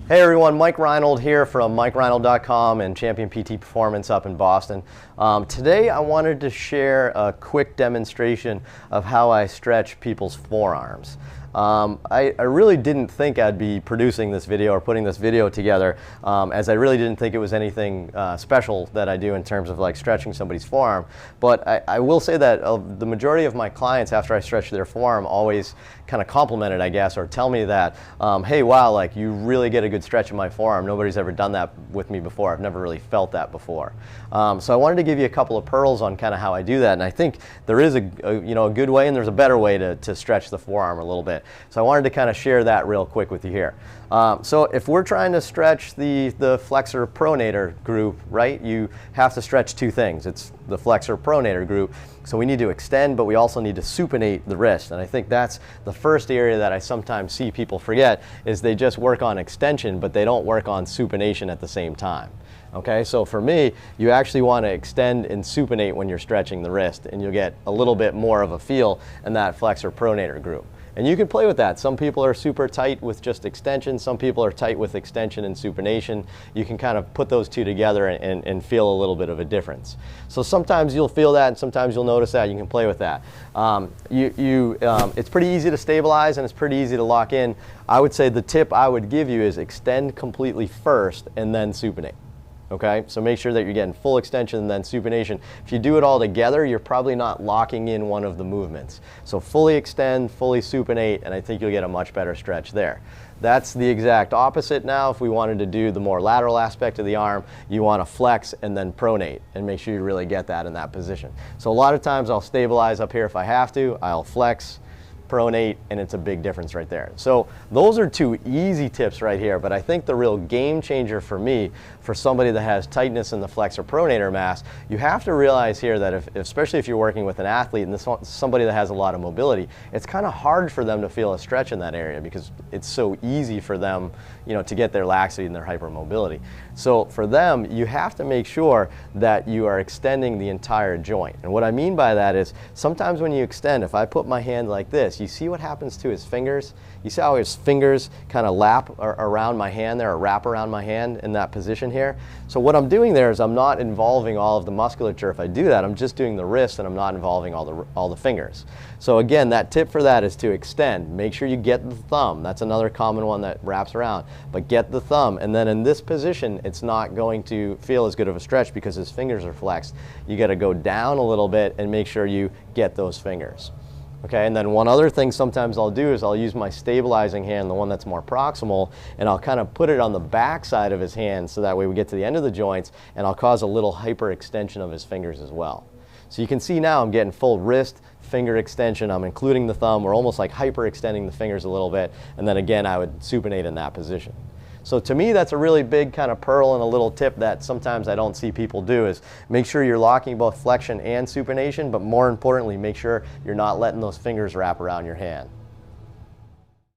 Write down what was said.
Hey everyone, Mike Reinold here from MikeReinold.com and Champion PT Performance up in Boston. Today I wanted to share a quick demonstration of how I stretch people's forearms. I really didn't think I'd be producing this video or putting this video together, as I really didn't think it was anything special that I do in terms of like stretching somebody's forearm. But I will say that the majority of my clients, after I stretch their forearm, always kind of compliment it, I guess, or tell me that, hey, wow, like you really get a good stretch in my forearm. Nobody's ever done that with me before. I've never really felt that before. So I wanted to give you a couple of pearls on kind of how I do that, and I think there is a good way and there's a better way to stretch the forearm a little bit. So I wanted to kind of share that real quick with you here. So if we're trying to stretch the flexor pronator group, right, you have to stretch two things. It's the flexor pronator group. So we need to extend, but we also need to supinate the wrist. And I think that's the first area that I sometimes see people forget, is they just work on extension, but they don't work on supination at the same time. Okay, so for me, you actually want to extend and supinate when you're stretching the wrist, and you'll get a little bit more of a feel in that flexor pronator group. And you can play with that. Some people are super tight with just extension. Some people are tight with extension and supination. You can kind of put those two together and feel a little bit of a difference. So sometimes you'll feel that and sometimes you'll notice that. You can play with that. It's pretty easy to stabilize and it's pretty easy to lock in. I would say the tip I would give you is extend completely first and then supinate. Okay, so make sure that you're getting full extension and then supination. If you do it all together, you're probably not locking in one of the movements. So fully extend, fully supinate, and I think you'll get a much better stretch there. That's the exact opposite now. If we wanted to do the more lateral aspect of the arm, you want to flex and then pronate and make sure you really get that in that position. So a lot of times I'll stabilize up here if I have to, I'll flex, pronate, and it's a big difference right there. So those are two easy tips right here, but I think the real game changer for me, for somebody that has tightness in the flexor pronator mass, you have to realize here that especially if you're working with an athlete and somebody that has a lot of mobility, it's kind of hard for them to feel a stretch in that area because it's so easy for them, to get their laxity and their hypermobility. So for them, you have to make sure that you are extending the entire joint. And what I mean by that is sometimes when you extend, if I put my hand like this, you see what happens to his fingers? You see how his fingers kind of lap around my hand there, or wrap around my hand in that position here? So what I'm doing there is I'm not involving all of the musculature. If I do that, I'm just doing the wrist and I'm not involving all the fingers. So again, that tip for that is to extend. Make sure you get the thumb. That's another common one that wraps around. But get the thumb, and then in this position, it's not going to feel as good of a stretch because his fingers are flexed. You got to go down a little bit and make sure you get those fingers. Okay, and then one other thing sometimes I'll do is I'll use my stabilizing hand, the one that's more proximal, and I'll kind of put it on the back side of his hand so that way we get to the end of the joints, and I'll cause a little hyperextension of his fingers as well. So you can see now I'm getting full wrist, finger extension, I'm including the thumb, we're almost like hyperextending the fingers a little bit, and then again I would supinate in that position. So to me, that's a really big kind of pearl and a little tip that sometimes I don't see people do, is make sure you're locking both flexion and supination, but more importantly, make sure you're not letting those fingers wrap around your hand.